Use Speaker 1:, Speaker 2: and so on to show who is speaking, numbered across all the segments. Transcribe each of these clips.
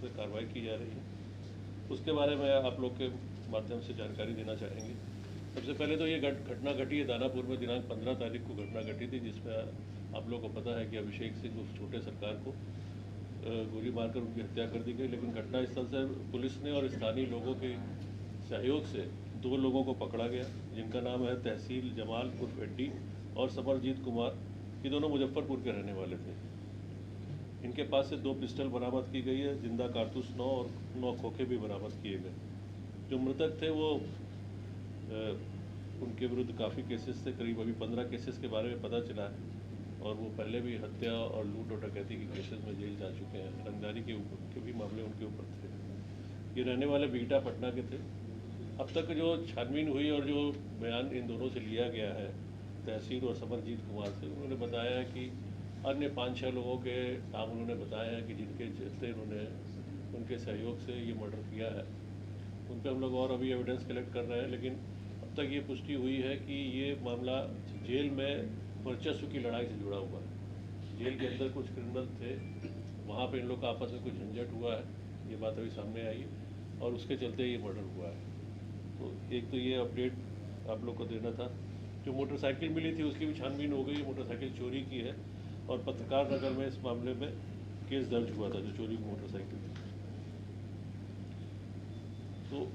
Speaker 1: पर कार्रवाई की जा रही है, उसके बारे में आप लोग के माध्यम से जानकारी देना चाहेंगे। सबसे पहले तो ये घटना घटी है दानापुर में, दिनांक 15 तारीख को घटना घटी थी, जिसमें आप लोगों को पता है कि अभिषेक सिंह उस छोटे सरकार को गोली मारकर उनकी हत्या कर दी गई। लेकिन घटनास्थल से पुलिस ने और स्थानीय लोगों के सहयोग से 2 लोगों को पकड़ा गया, जिनका नाम है तहसील जमाल उर्फ एड्डी और समरजीत कुमार। ये दोनों मुजफ्फरपुर के रहने वाले थे। इनके पास से 2 पिस्टल बरामद की गई है, जिंदा कारतूस 9 और 9 खोखे भी बरामद किए गए। जो मृतक थे वो उनके विरुद्ध काफ़ी केसेस थे, करीब अभी 15 केसेस के बारे में पता चला है, और वो पहले भी हत्या और लूट और डकैती के केसेस में जेल जा चुके हैं। रंगदारी के ऊपर के भी मामले उनके ऊपर थे। ये रहने वाले बीटा पटना के थे। अब तक जो छानबीन हुई और जो बयान इन दोनों से लिया गया है, तहसील और समरजीत कुमार से, उन्होंने बताया है कि अन्य 5-6 लोगों के नाम उन्होंने बताया है कि जिनके चलते उन्होंने उनके सहयोग से ये मर्डर किया है। उन पर हम लोग और अभी एविडेंस कलेक्ट कर रहे हैं, लेकिन अब तक ये पुष्टि हुई है कि ये मामला जेल में वर्चस्व की लड़ाई से जुड़ा हुआ है। जेल के अंदर कुछ क्रिमिनल थे, वहाँ पे इन लोग का आपस में कुछ झंझट हुआ है, ये बात अभी सामने आई, और उसके चलते ये मर्डर हुआ है। तो एक तो ये अपडेट आप लोग को देना था। जो मोटरसाइकिल मिली थी उसकी भी छानबीन हो गई, मोटरसाइकिल चोरी की है, और पत्रकार नगर में इस मामले में केस दर्ज हुआ था, जो चोरी की मोटरसाइकिल थी। तो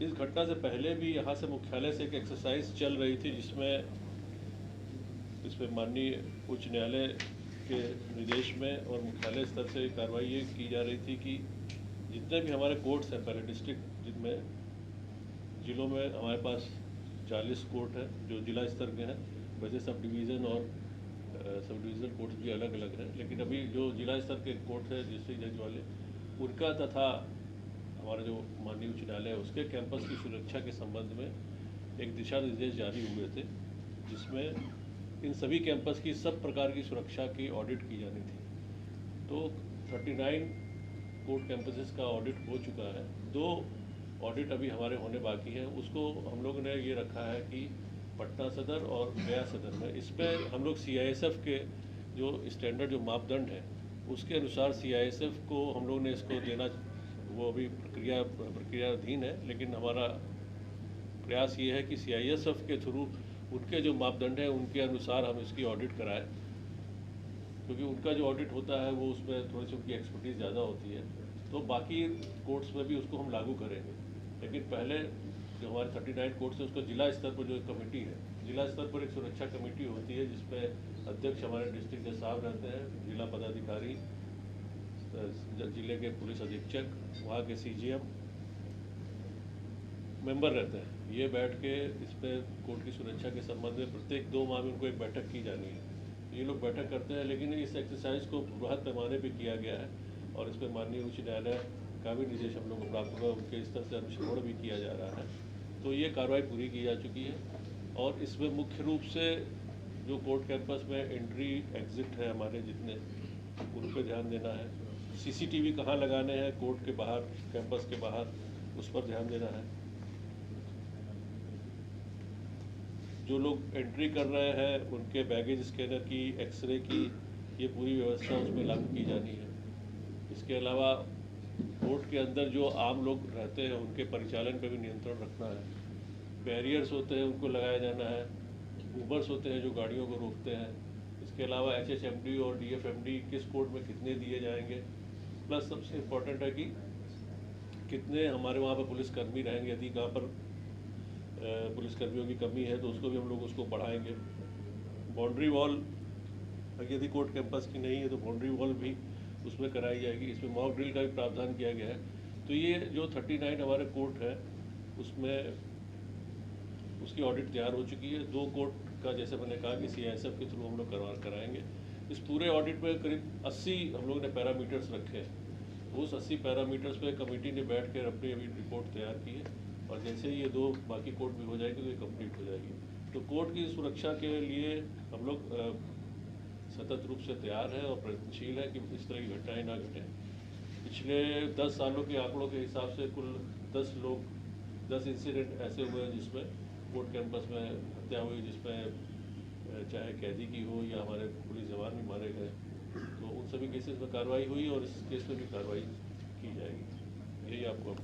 Speaker 1: इस घटना से पहले भी यहाँ से मुख्यालय से एक एक्सरसाइज चल रही थी, इसमें माननीय उच्च न्यायालय के निर्देश में और मुख्यालय स्तर से कार्रवाई ये की जा रही थी कि जितने भी हमारे कोर्ट्स हैं, पहले डिस्ट्रिक्ट, जिनमें ज़िलों में हमारे पास 40 कोर्ट हैं जो जिला स्तर के हैं। वैसे सब डिवीज़न और सब डिवीज़नल कोर्ट्स भी अलग अलग हैं, लेकिन अभी जो जिला स्तर के कोर्ट हैं डिस्ट्रिक्ट जज वाले, उनका तथा हमारा जो माननीय उच्च न्यायालय है उसके कैंपस की सुरक्षा के संबंध में एक दिशा निर्देश जारी हुए थे, जिसमें इन सभी कैंपस की सब प्रकार की सुरक्षा की ऑडिट की जानी थी। तो 39 कोर्ट कैंपसेस का ऑडिट हो चुका है। 2 ऑडिट अभी हमारे होने बाकी हैं। उसको हम लोगों ने ये रखा है कि पटना सदर और गया सदर में, इस पर हम लोग CISF के जो स्टैंडर्ड जो मापदंड है उसके अनुसार CISF को हम लोग ने इसको देना, वो अभी प्रक्रियाधीन है, लेकिन हमारा प्रयास ये है कि CISF के थ्रू उनके जो मापदंड हैं उनके अनुसार हम इसकी ऑडिट कराएं, क्योंकि उनका जो ऑडिट होता है वो उसमें थोड़ी सी उनकी एक्सपर्टीज़ ज़्यादा होती है। तो बाकी कोर्ट्स में भी उसको हम लागू करेंगे, लेकिन पहले जो हमारे 39 कोर्ट्स है उसको जिला स्तर पर जो एक कमेटी है, जिला स्तर पर एक सुरक्षा कमेटी होती है, जिसमें अध्यक्ष हमारे डिस्ट्रिक्ट जज साहब रहते हैं, जिला पदाधिकारी, जिले के पुलिस अधीक्षक, वहाँ के CGM मेंबर रहते हैं। ये बैठ के इस पर कोर्ट की सुरक्षा के संबंध में प्रत्येक 2 माह में उनको एक बैठक की जानी है। ये लोग बैठक करते हैं, लेकिन इस एक्सरसाइज को बृहद पैमाने पे किया गया है, और इस पर माननीय उच्च न्यायालय का भी निर्देश हम लोग को प्राप्त हुआ, उनके स्तर से अनुश्रवण भी किया जा रहा है। तो ये कार्रवाई पूरी की जा चुकी है, और इसमें मुख्य रूप से जो कोर्ट कैंपस में एंट्री एग्जिट है हमारे जितने, उन पर ध्यान देना है। CCTV कहाँ लगाने हैं कोर्ट के बाहर, कैंपस के बाहर, उस पर ध्यान देना है। जो लोग एंट्री कर रहे हैं उनके बैगेज स्कैनर की, एक्सरे की, ये पूरी व्यवस्था उसमें लागू की जानी है। इसके अलावा कोर्ट के अंदर जो आम लोग रहते हैं उनके परिचालन पर भी नियंत्रण रखना है। बैरियर्स होते हैं उनको लगाया जाना है, ऊबर्स होते हैं जो गाड़ियों को रोकते हैं। इसके अलावा HHMD और DFMD किस कोर्ट में कितने दिए जाएंगे, प्लस सबसे इम्पोर्टेंट है कि कितने हमारे वहाँ पर पुलिसकर्मी रहेंगे। यदि कहाँ पर पुलिसकर्मियों की कमी है तो उसको भी हम लोग उसको बढ़ाएंगे। बाउंड्री वॉल यदि कोर्ट कैंपस की नहीं है तो बाउंड्री वॉल भी उसमें कराई जाएगी। इसमें मॉक ड्रिल का भी प्रावधान किया गया है। तो ये जो 39 हमारे कोर्ट है उसमें उसकी ऑडिट तैयार हो चुकी है। 2 कोर्ट का जैसे मैंने कहा कि CISF के थ्रू हम लोग कराएंगे। इस पूरे ऑडिट में करीब 80 हम लोग ने पैरामीटर्स रखे हैं। उस 80 पैरामीटर्स पे कमेटी ने बैठ कर अपनी अभी रिपोर्ट तैयार की है, और जैसे ही ये 2 बाकी कोर्ट भी हो जाएगी तो ये कंप्लीट हो जाएगी। तो कोर्ट की सुरक्षा के लिए हम लोग सतत रूप से तैयार है और प्रयत्नशील है कि इस तरह की घटनाएँ ना घटें। पिछले 10 सालों के आंकड़ों के हिसाब से कुल 10 इंसिडेंट ऐसे हुए हैं जिसमें कोर्ट कैंपस में हत्या हुई, जिसमें चाहे कैदी की हो या हमारे पुलिस जवान भी मारे गए। तो उन सभी केसेस में कार्रवाई हुई और इस केस में भी कार्रवाई की जाएगी। यही आपको